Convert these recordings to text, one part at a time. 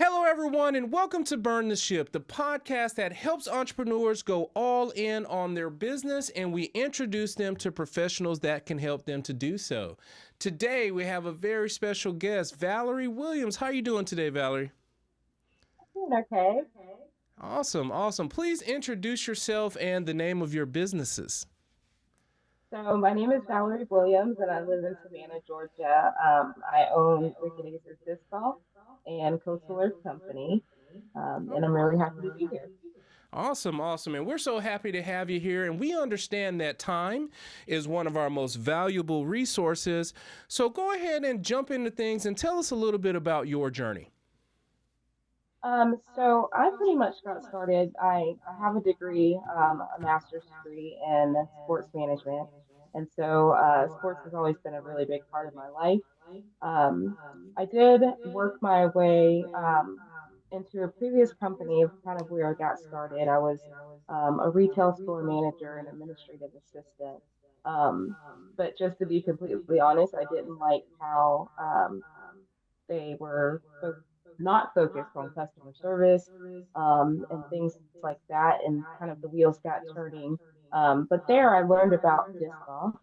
Hello, everyone, and welcome to Burn the Ship, the podcast that helps entrepreneurs go all in on their business, and we introduce them to professionals that can help them to do so. Today, we have a very special guest, Valerie Williams. How are you doing today, Valerie? Doing okay. Awesome, awesome. Please introduce yourself and the name of your businesses. So my name is Valerie Williams, and I live in Savannah, Georgia. I own Wicked Aces Disc Golf and Coastal Earth Company, and I'm really happy to be here. Awesome, awesome. And we're so happy to have you here. And we understand that time is one of our most valuable resources. So go ahead and jump into things and tell us a little bit about your journey. So I pretty much got started. I have a degree, a master's degree in sports management, and so sports has always been a really big part of my life. Um, I did work my way into a previous company of kind of where I got started. I was a retail store manager and administrative assistant. Um, but just to be completely honest, I didn't like how they were not focused on customer service and things like that, and kind of the wheels got turning. But there I learned about disc golf.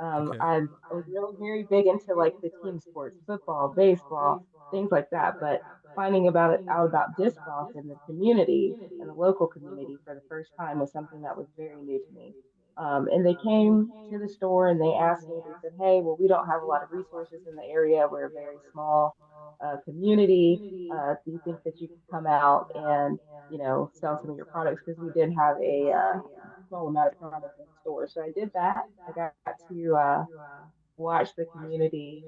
Okay. I was really very big into like the team sports, football, baseball, things like that. But finding about it out about disc golf in the community and the local community for the first time was something that was very new to me. And they came to the store and they asked me, they said, "Hey, well, we don't have a lot of resources in the area. We're a very small community. Do you think that you could come out and, sell some of your products?" Because we did have a small amount of products in the store. So I did that. I got to watch the community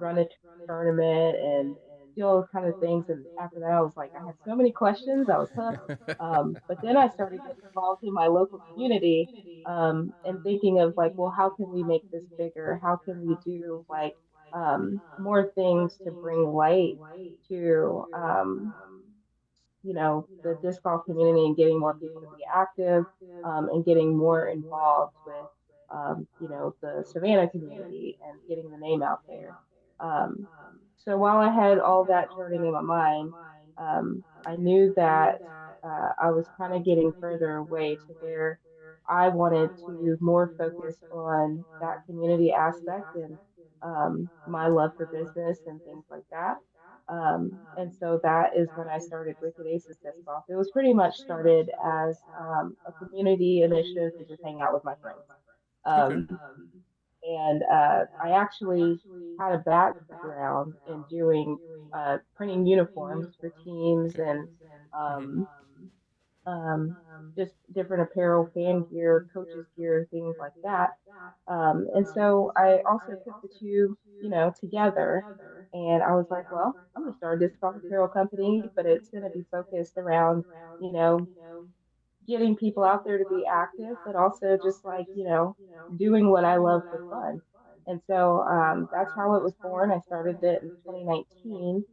run a tournament and do all those kind of things. And after that, I was like, I had so many questions. I was hooked. But then I started getting involved in my local community and thinking of like, well, how can we make this bigger? How can we do like more things to bring light to the disc golf community and getting more people to be active and getting more involved with the Savannah community and getting the name out there. Um, so while I had all that turning in my mind, I knew that I was kind of getting further away to where I wanted to more focus on that community aspect and my love for business and things like that. And so that is when I started Wicked Aces Disc Golf. It was pretty much started as a community initiative to just hang out with my friends. Okay. Um, and I actually had a background in doing printing uniforms for teams and um, um, just different apparel, fan gear, coaches gear, things like that. And so I also put the two, together. And I was like, well, I'm going to start a disc golf apparel company, but it's going to be focused around, you know, getting people out there to be active, but also just like, doing what I love for fun. And so that's how it was born. I started it in 2019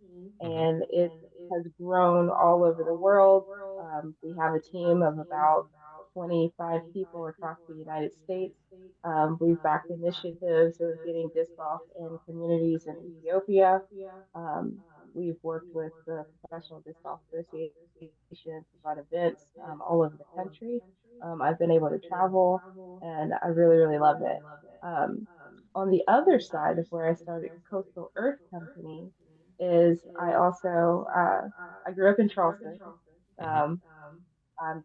Hmm. and it has grown all over the world. We have a team of about 25 people across the United States. We've backed initiatives of getting disc golf in communities in Ethiopia. Um, we've worked with the Professional Disc Golf Association to run events all over the country. I've been able to travel, and I really, really love it. Um, on the other side of where I started Coastal Earth Company is I grew up in Charleston. Hmm. Um, I'm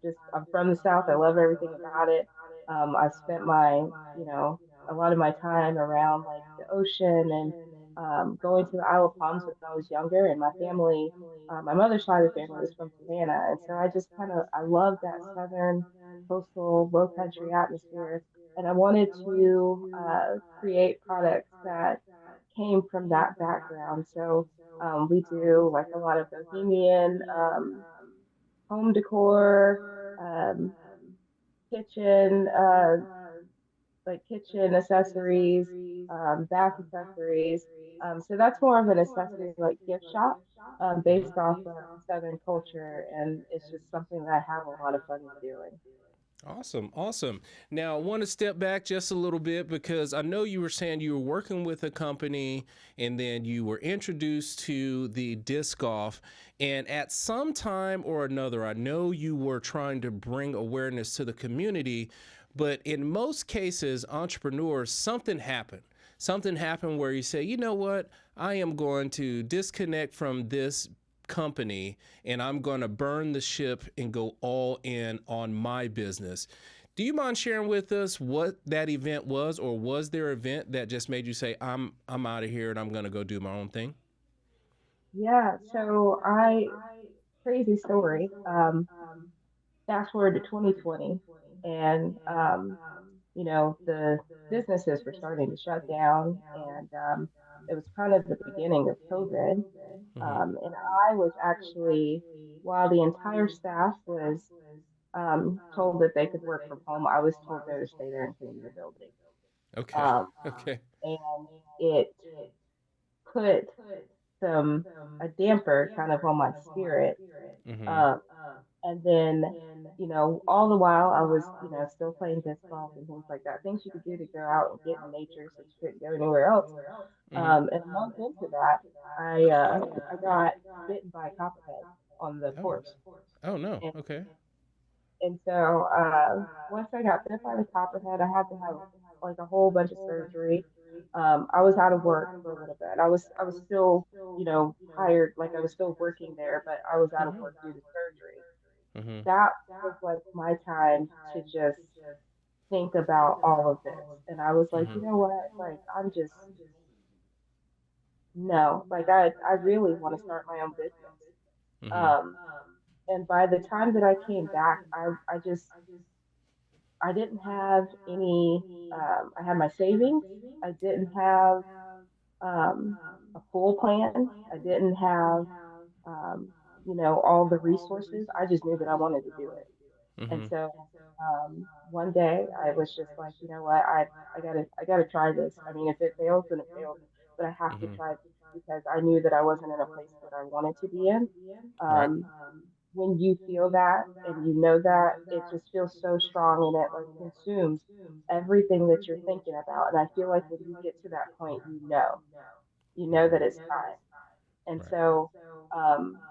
from the South. I love everything about it. I've spent a lot of my time around like the ocean and going to the Isle of Palms when I was younger. And my family, my mother's side of the family is from Savannah, and so I just I love that southern coastal low country atmosphere. And I wanted to create products that came from that background. So we do like a lot of bohemian home decor, um, kitchen, like kitchen accessories, bath accessories. So that's more of an accessory like gift shop based off of Southern culture, and it's just something that I have a lot of fun with doing. Awesome, awesome. Now, I want to step back just a little bit because I know you were saying you were working with a company and then you were introduced to the disc golf. And at some time or another, I know you were trying to bring awareness to the community, but in most cases, entrepreneurs, something happened. Something happened where you say, you know what, I am going to disconnect from this company and I'm going to burn the ship and go all in on my business. Do you mind sharing with us what that event was, or was there an event that just made you say, I'm out of here and I'm going to go do my own thing? Yeah, so I crazy story. Fast forward to 2020, and the businesses were starting to shut down, and it was kind of the beginning of COVID. Mm-hmm. And I was actually, while the entire staff was told that they could work from home, I was told no to stay there and clean the building. Okay. Um, Okay. and it put some a damper kind of on my spirit. Mm-hmm. Um, and then, all the while I was, still playing disc golf and things like that, things you could do to go out and get in nature since you couldn't go anywhere else. Mm-hmm. And a month into that, I got bitten by a copperhead on the Oh. course. Oh no. And, Okay. and so once I got bit by the copperhead, I had to have like a whole bunch of surgery. I was out of work for a little bit. I was still, hired, like I was still working there, but I was out of Mm-hmm. work due to surgery. Mm-hmm. That was like my time to just think about all of this. And I was like, you know what? Like, I'm just, no, like, I really want to start my own business. Mm-hmm. Um, and by the time that I came back, I didn't have any, I had my savings. I didn't have um, a full plan. I didn't have, um, all the resources. I just knew that I wanted to do it. And Mm-hmm. so one day I was just like, you know what, I gotta try this. I mean, if it fails, then it fails, but I have to Mm-hmm. try this because I knew that I wasn't in a place that I wanted to be in. Right. When you feel that and you know that, it just feels so strong and it like consumes everything that you're thinking about. And I feel like when you get to that point, you know that it's time. And Right. so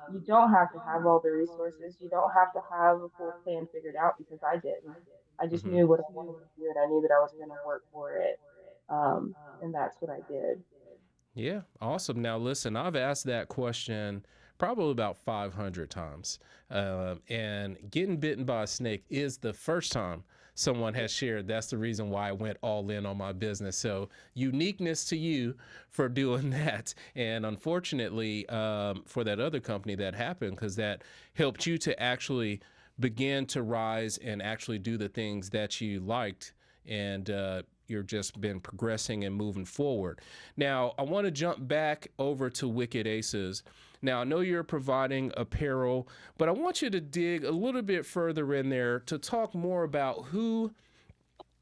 you don't have to have all the resources. You don't have to have a full plan figured out because I didn't. I just Mm-hmm. knew what I wanted to do and I knew that I was going to work for it. And that's what I did. Yeah, awesome. Now, listen, I've asked that question probably about 500 times. And getting bitten by a snake is the first time someone has shared that's the reason why I went all in on my business. So, uniqueness to you for doing that. And unfortunately, for that other company that happened, because that helped you to actually begin to rise and actually do the things that you liked. And you've just been progressing and moving forward. Now, I want to jump back over to Wicked Aces. Now, I know you're providing apparel, but I want you to dig a little bit further in there to talk more about who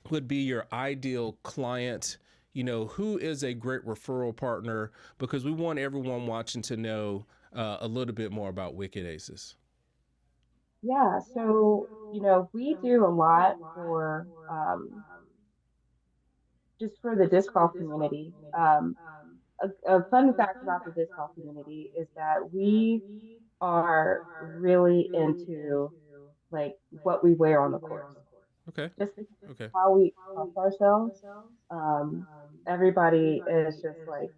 would be your ideal client. You know, who is a great referral partner, because we want everyone watching to know a little bit more about Wicked Aces. Yeah. So, we do a lot for just for the disc golf community. A fun fact about the disc golf community is that we are really into like what we wear on the course. Okay. Just because of Okay. how we express ourselves. Um, Everybody is just like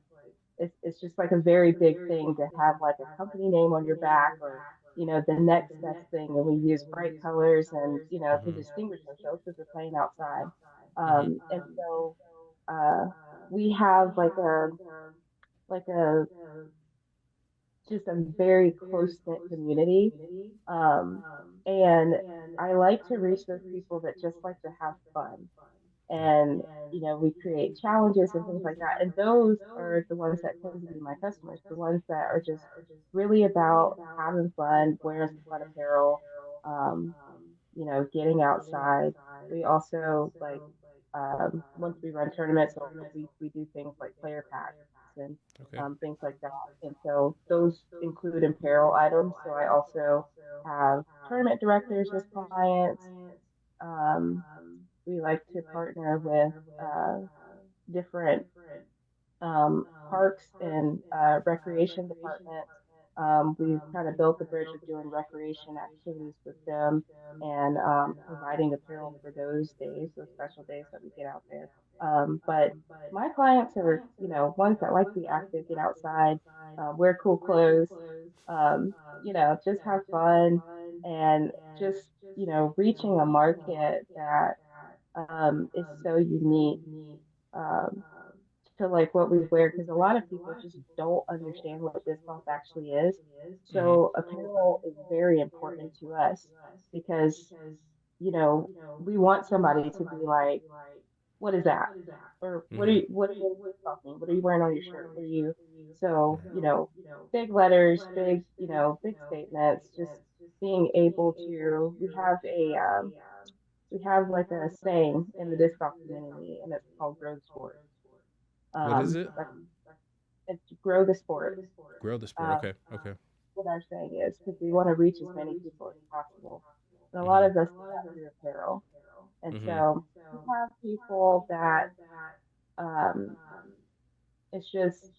it's just like a very big thing to have like a company name on your back or the next best thing. And we use bright colors and to Mm-hmm. distinguish ourselves because we're playing outside. Mm-hmm. And so uh, we have like a just a very close knit community. Um, and I like to reach those people that just like to have fun. Yep. And, we create challenges and things like that. And those are the ones that tend to be my customers, the ones that are just really about having fun, wearing some fun apparel, um, getting outside. We also like once we run tournaments, so we do things like player packs and Okay. things like that. And so those include apparel items. So I also have tournament directors as clients. Um, we like to partner with different parks and recreation departments. We've kind of built the bridge of doing recreation activities with them and providing apparel for those days, those special days that we get out there. But my clients are, ones that like to be active, get outside, wear cool clothes, just have fun and just, reaching a market that is so unique. Um, to like what we wear because a lot of people just don't understand what disc golf actually is. Mm-hmm. So apparel is very important to us because, you know, we want somebody to be like, what is that? Or what are Mm-hmm. you what is disc golf mean? What are you wearing on your shirt? What are you so, Right. big letters, big, big statements, just being able to we have like a saying in the disc golf community and it's called grow the sport. What is it? That's it's grow the sport. Grow the sport. Um, Okay. Okay. what our saying is because we want to reach as many people as possible. And a lot Mm-hmm. of us do that through apparel. And Mm-hmm. so we have people that um, it's just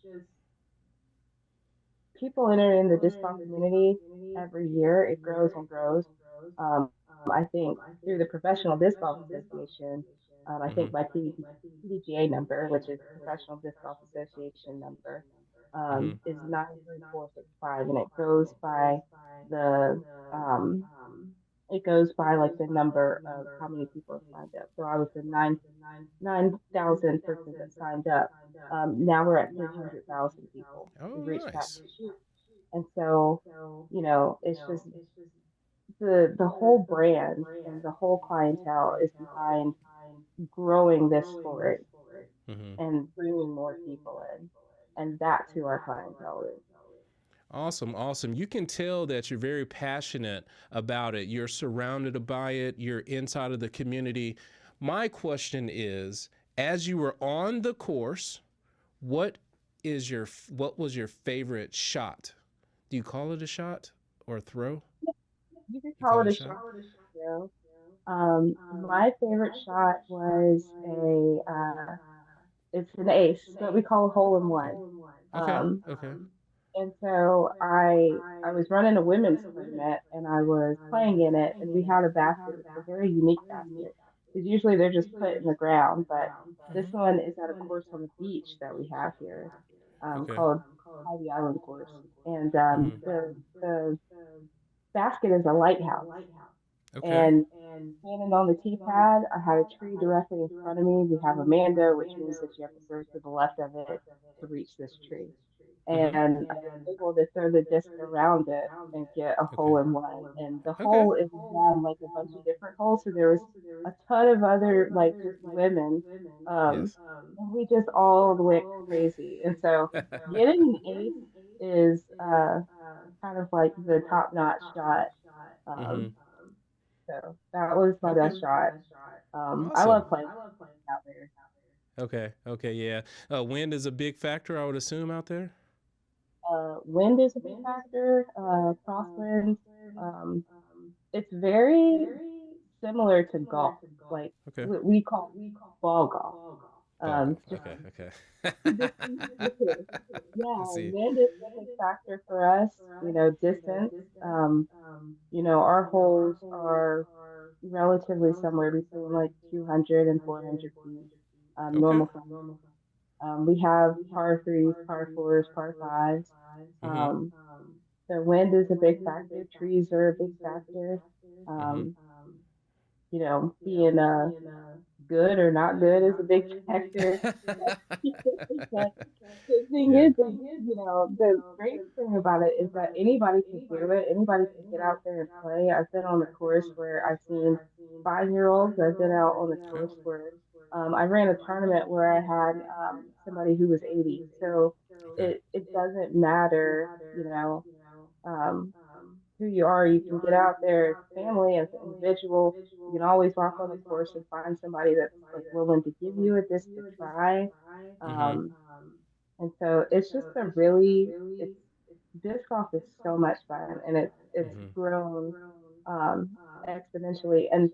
people enter in the disc golf community every year. It grows and grows. I think through the Professional Disc Golf Association, I think Mm-hmm. my PDGA number, which is Professional Disc Golf Association number, Mm-hmm. is 93465, and the um, it goes by like the number of how many people have signed up. So I was the 9,000 persons that signed up. Now we're at 300,000 people. We Oh, reached that nice. this year, and so it's just the whole brand and the whole clientele is behind growing this sport Mm-hmm. and bringing more people in, and that's who our clientele is. Awesome, awesome. You can tell that you're very passionate about it. You're surrounded by it. You're inside of the community. My question is, as you were on the course, what what was your favorite shot? Do you call it a shot or a throw? You could You call call it it a a shot? shot. You my favorite shot was it's an ace, what we call a hole in one. Okay. Um, Okay. and so I was running a women's tournament and I was playing in it, and we had a basket. It's a very unique basket because usually they're just put in the ground, but this Mm-hmm. one is at a course on the beach that we have here, Okay. called Ivy Island Course, and Mm-hmm. the basket is a lighthouse. Okay. And standing on the tee pad, I had a tree directly in front of me. We have a mando, which means that you have to go to the left of it to reach this tree. Mm-hmm. And I was able to throw the disc around it and get a Okay. hole in one. And the Okay. hole is around like a bunch of different holes. So there was a ton of other like just women. Um, Yes. and we just all went crazy. And so getting an ace is kind of like the top notch shot. Mm-hmm. Um, so that was my Okay. best shot. I Awesome. love playing out there. Okay. Okay. Yeah. Wind is a big factor, I would assume, out there. Wind is a big factor. Crosswinds. Um, it's very similar to golf. Like Okay. we call it ball golf. Ball golf. Just Okay. Okay. I yeah, see. wind is a big factor for us. Distance. Um, our holes are relatively somewhere between like 200 and 400 feet. Okay. Normal. We have par threes, par fours, par fives. Mm-hmm. Um, the wind is a big factor. Trees are a big factor. Mm-hmm. Um, being good or not good is a big factor. But the thing Yeah. is, the great thing about it is that anybody can do it. Anybody can get out there and play. I've been on the course where I've seen 5 year olds. I've been out on the Okay. course where I ran a tournament where I had somebody who was 80. So Okay. it doesn't matter, um, who you are. You can get out there as a family, as an individual. You can always walk on the course and find somebody that's like willing to give you a disc to try. Mm-hmm. Um, and so it's just a really it's disc golf is so much fun, and it's Mm-hmm. grown. um, exponentially. And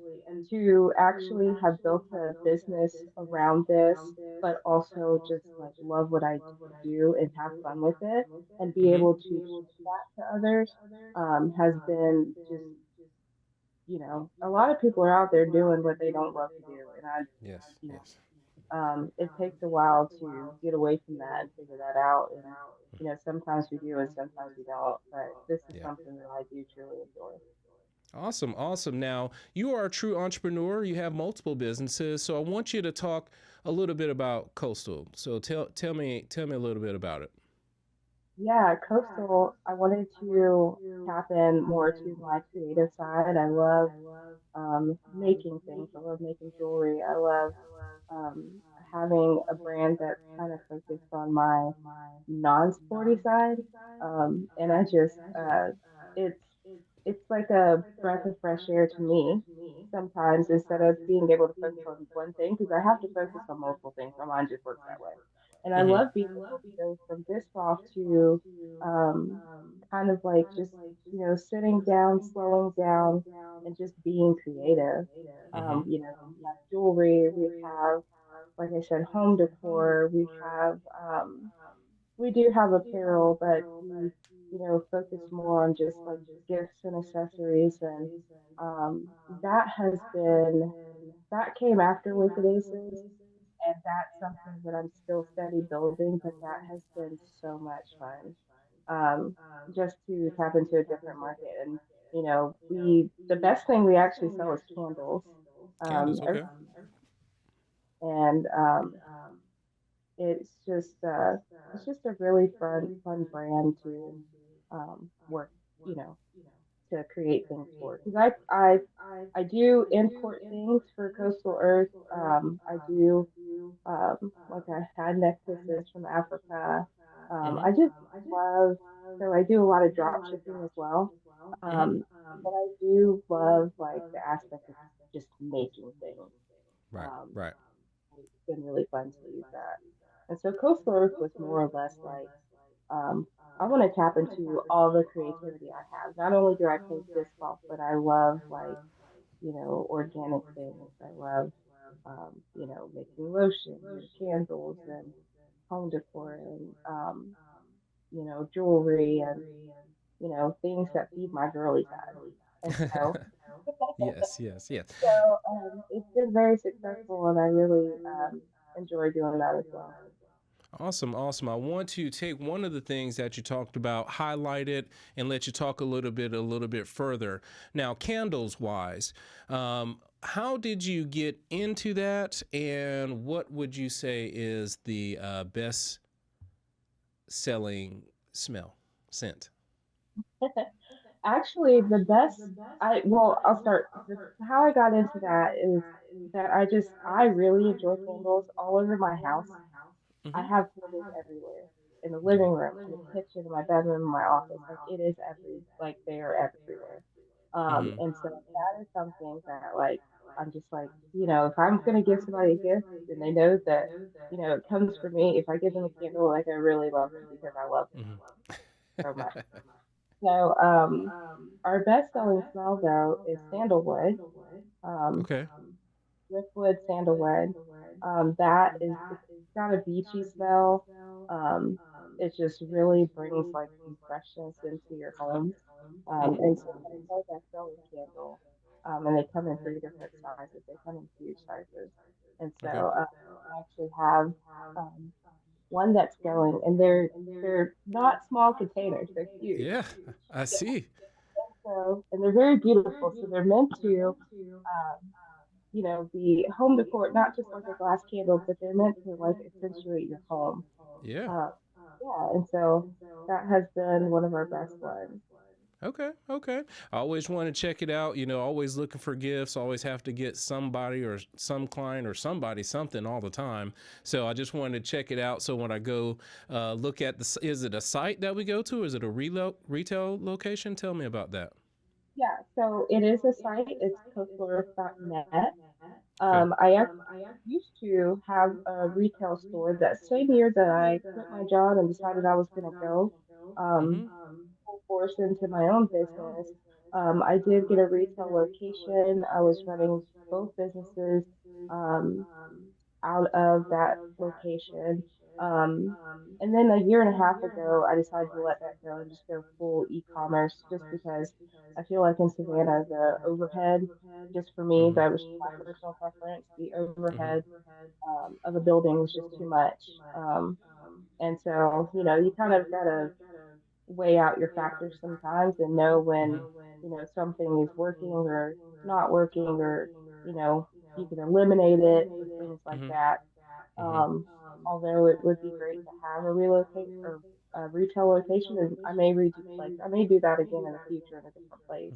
to actually have built a business around this, but also just like love what I do and have fun with it and be Mm-hmm. able to share that to others, has been just, a lot of people are out there doing what they don't love to do. And Yes. you Yes. it takes a while to get away from that and figure that out. And, sometimes we do and sometimes we don't. But this is Yeah. something that I do truly enjoy. Awesome, awesome. Now, you are a true entrepreneur. You have multiple businesses, so I want you to talk a little bit about Coastal. So tell me a little bit about it. Yeah, coastal, I wanted to tap in more to my creative side. I love making things. I love making jewelry. I love having a brand that's kind of focused on my non-sporty side. And it's it's like a breath of fresh air to me sometimes instead of being able to focus on one thing because I have to focus on multiple things. My mind just works that way. And I Mm-hmm. love being able to go from disc golf to um, kind of like just, sitting down, slowing down, and just being creative. Mm-hmm. We have jewelry, we have, like I said, home decor, we do have apparel, but we, focus more on just like gifts and accessories. And that has been, that came after Wicked Aces. And that's something that I'm still steady building, but that has been so much fun. Um, just to tap into a different market. And, the best thing we actually sell is candles. Candles. Um, Okay. and it's just a really fun brand to work, you know, to create things for. Because I do import things for Coastal Earth. I do like I had necklaces from Africa. Mm-hmm. I just love, so I do a lot of drop shipping as well. Mm-hmm. Um, but I do love like the aspect of just making things. Right. Um, Right. it's been really fun to use that. And so Coastal Earth was more or less like, um, I want to tap into all the creativity I have. Not only do I play disc golf, but I love like, organic things. I love, making lotion and candles and home decor and, jewelry and, things that feed my girly side. And so, Yes. Yes. Yes. it's been very successful and I really enjoy doing that as well. Awesome, awesome. I want to take one of the things that you talked about, highlight it, and let you talk a little bit further. Now, candles wise, how did you get into that, and what would you say is the best selling smell scent? Actually, the best, I'll start. How I got into that is that I really enjoy candles all over my house. I Mm-hmm. have candles everywhere in the Yeah. living room, in the kitchen, in my bedroom, in my office. Like it is like they are everywhere. Mm-hmm. And so that is something that like I'm just like, if I'm gonna give somebody a gift and they know that, it comes from me, if I give them a candle, like I really love them because I love them so much. So our best selling smell though is sandalwood. Um, Okay. driftwood sandalwood. It's got a beachy smell. Um, it just really brings like some freshness into your home. And so it's our best selling candle. And they come in three different sizes. They come in huge sizes. And so Okay. I actually have um, one that's going, and they're not small containers. They're huge. Yeah, I see. So, and they're very beautiful. So they're meant to um, be home decor, not just like a glass candle, but they're meant to like accentuate your home. Yeah. Uh, yeah, and so that has been one of our best ones. Okay, okay. I always want to check it out. Always looking for gifts. Always have to get somebody or some client or somebody something all the time. So I just wanted to check it out. So when I go look at is it a site that we go to? Is it a retail location? Tell me about that. Yeah, so it is a site. It's coastalroof.net. Okay. I used to have a retail store that same year that I quit my job and decided I was going to go Mm-hmm. full force into my own business. I did get a retail location. I was running both businesses um, out of that location. Um, and then a year and a half ago, I decided to let that go and just go full e-commerce just because I feel like in Savannah, the overhead, just for me, Mm-hmm. that was just my personal preference, the Mm-hmm. overhead of a building was just too much. And so, you kind of got to weigh out your factors sometimes and know when, something is working or not working, or, you know, you can eliminate it or things like Mm-hmm. that. Mm-hmm. Um, Although it would be great to have a relocate or a retail location, and I may do that again in the future in a different place.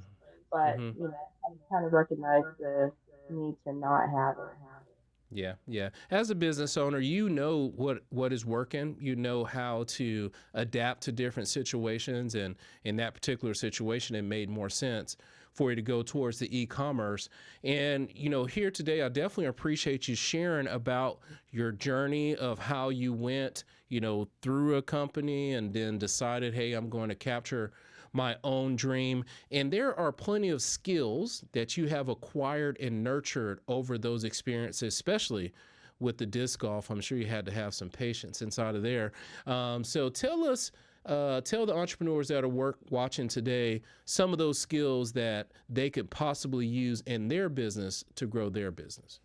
But, Mm-hmm. I kind of recognize the need to not have it. Yeah, yeah. As a business owner, you know what is working. You know how to adapt to different situations, and in that particular situation, it made more sense for you to go towards the e-commerce. And here today, I definitely appreciate you sharing about your journey of how you went, through a company and then decided, hey, I'm going to capture my own dream. And there are plenty of skills that you have acquired and nurtured over those experiences, especially with the disc golf. I'm sure you had to have some patience inside of there. So tell the entrepreneurs that are watching today some of those skills that they could possibly use in their business to grow their business.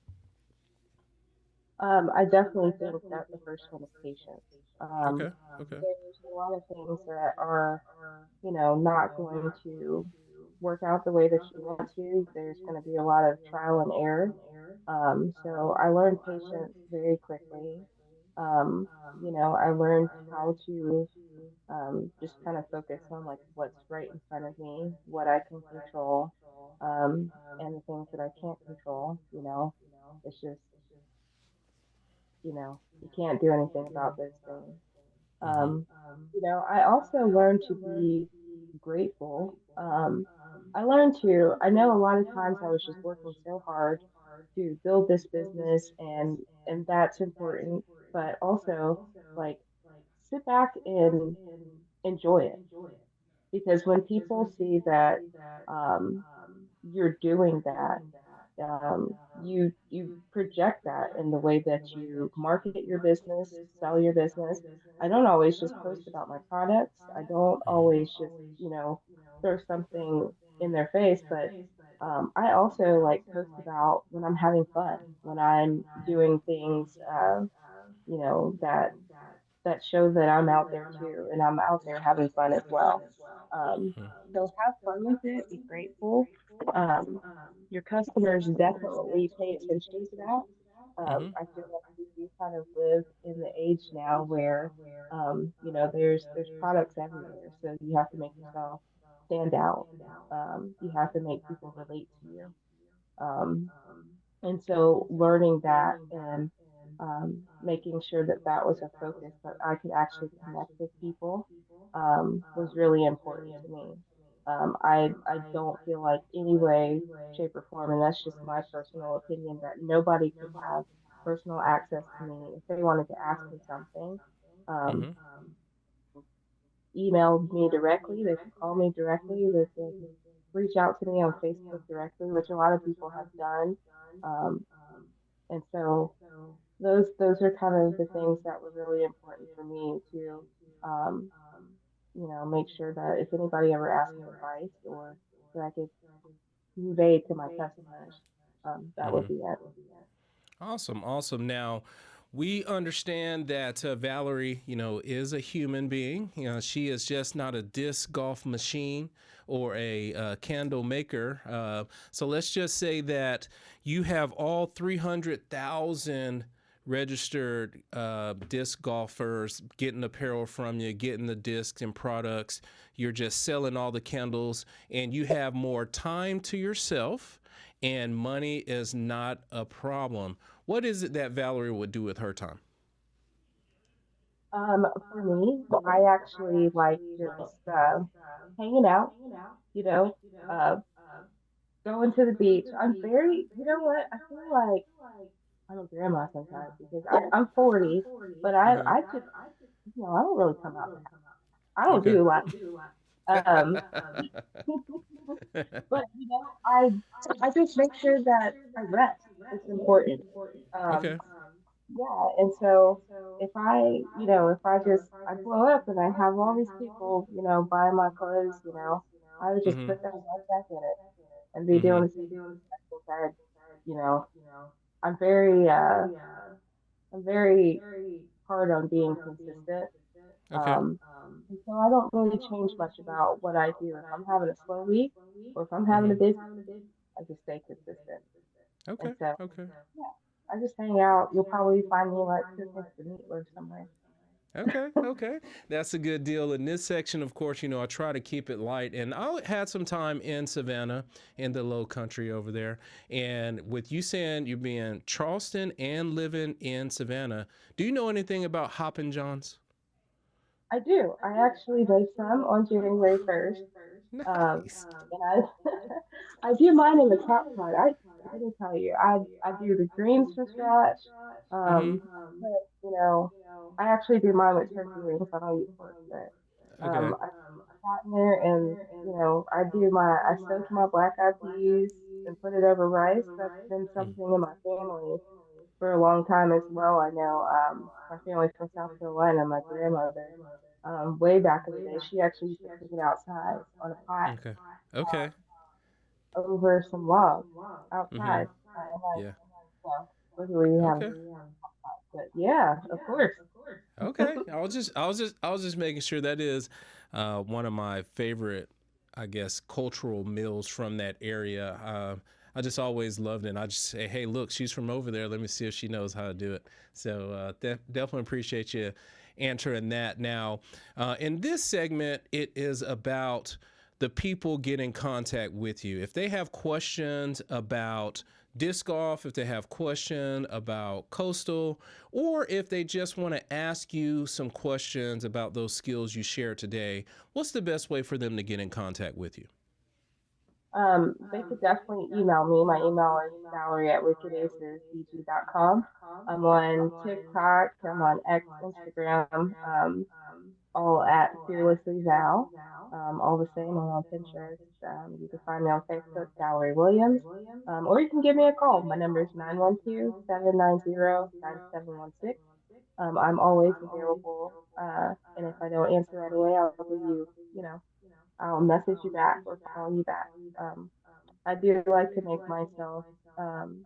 I definitely think that the first one is patience. Okay. Okay. There's a lot of things that are, not going to work out the way that you want to. There's going to be a lot of trial and error. So I learned patience very quickly. Um, I learned how to just kind of focus on like what's right in front of me, what I can control, and the things that I can't control. It's just, you can't do anything about those things. Mm-hmm. Um, I also learned to be grateful. I know a lot of times I was just working so hard to build this business, and that's important, but also like sit back and enjoy it, because when people see that um, you're doing that, you project that in the way that you market your business, sell your business. I don't always just post about my products. I don't always just throw something in their face, but I also like post about when I'm having fun, when I'm doing things, that shows that I'm out there too, and I'm out there having fun as well. Um, so have fun with it, be grateful. Um, your customers definitely pay attention to that. Mm-hmm. I feel like we do kind of live in the age now where, there's products everywhere, so you have to make yourself stand out. You have to make people relate to you. Um, and so learning that and making sure that that was a focus, that I could actually connect with people, was really important to me. I don't feel like any way, shape, or form, and that's just my personal opinion, that nobody could have personal access to me if they wanted to ask me something. Um, Mm-hmm. Email me directly. They can call me directly. They can reach out to me on Facebook directly, which a lot of people have done. Um, and so those are kind of the things that were really important for me to, um, make sure that if anybody ever asked me advice, or that I could convey to my customers, that Mm-hmm. would be it. Awesome, awesome. Now, we understand that Valerie, is a human being. She is just not a disc golf machine or a candle maker. So let's just say that you have all 300,000 registered disc golfers getting apparel from you, getting the discs and products. You're just selling all the candles, and you have more time to yourself, and money is not a problem. What is it that Valerie would do with her time? For me, I actually like just hanging out, you know, uh, going to the beach. I'm very, you know what? I feel like I'm a grandma sometimes, because I'm 40, but Mm-hmm. I just, I don't really come out. I don't Okay. do a lot. Um, But I just make sure that I rest. It's important. Um, Okay. yeah, and so if I blow up and I have all these people, buying my clothes, I would just Mm-hmm. put them right back in it and be Mm-hmm. doing the same thing. I think you know, I'm very hard on being consistent. Okay. And so I don't really change much about what I do. If I'm having a slow week or if I'm having a Mm-hmm. busy, I just stay consistent. And Okay. so, Okay. yeah, I just hang out. You'll probably find me like cooking some meatloaf somewhere. Okay, okay. That's a good deal. In this section, of course, I try to keep it light. And I had some time in Savannah, in the low country over there. And with you saying you're being Charleston and living in Savannah, do you know anything about Hoppin' Johns? I do. I actually made some on January 1st. Um, Nice. and I I do mine in the crock pot. Let me tell you, I do the greens from scratch. Mm-hmm. But I actually do mine with turkey wings. I don't eat pork, but Okay. I got in there and I soak my black eyed peas and put it over rice. That's been Mm. something in my family for a long time as well. I know my family's from South Carolina. My grandmother, way back in the day, she actually used to cook it outside on a pot Okay. Okay. over some logs Mm-hmm. outside. I'm like, Yeah. well, luckily we have, Okay. but yeah, of course. Okay. I was just making sure that is one of my favorite, I guess, cultural meals from that area. I just always loved it. And I just say, hey, look, she's from over there. Let me see if she knows how to do it. So definitely appreciate you answering that. Now, in this segment, it is about the people get in contact with you. If they have questions about disc golf, if they have question about coastal, or if they just want to ask you some questions about those skills you shared today, what's the best way for them to get in contact with you? They could definitely email me. My email is Valerie@wickedacesbg.com. I'm on TikTok. I'm on X, Instagram. All at Fearlessly Val. All the same. I'm on Pinterest. You can find me on Facebook, Valerie Williams. Or you can give me a call. My number is 912-790-9716. I'm always available. And if I don't answer right away, I'll give I'll message you back or call you back. Um, I do like to make myself um,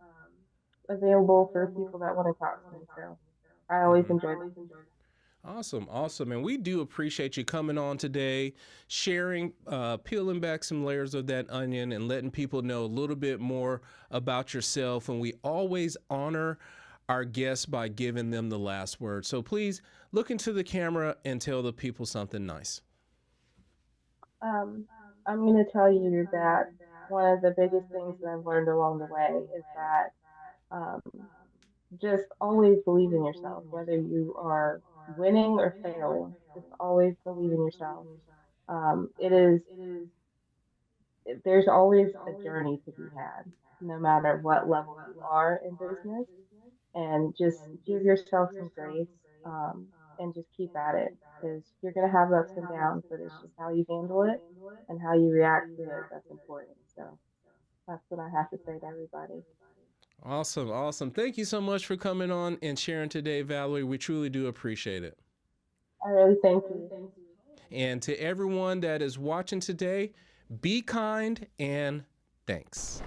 available for people that want to talk to me. So I always Mm-hmm. enjoy that. Awesome, awesome. And we do appreciate you coming on today, sharing, peeling back some layers of that onion and letting people know a little bit more about yourself. And we always honor our guests by giving them the last word. So please look into the camera and tell the people something nice. Um, I'm going to tell you that one of the biggest things that I've learned along the way is that um, just always believe in yourself, whether you are winning or failing. Just always believe in yourself. It is there's always a journey to be had, no matter what level you are in business, and just give yourself some grace and just keep at it because you're going to have ups and downs, but it's just how you handle it and how you react to it that's important. So that's what I have to say to everybody. Awesome, awesome. Thank you so much for coming on and sharing today, Valerie. We truly do appreciate it. I really thank you. And to everyone that is watching today, be kind and thanks.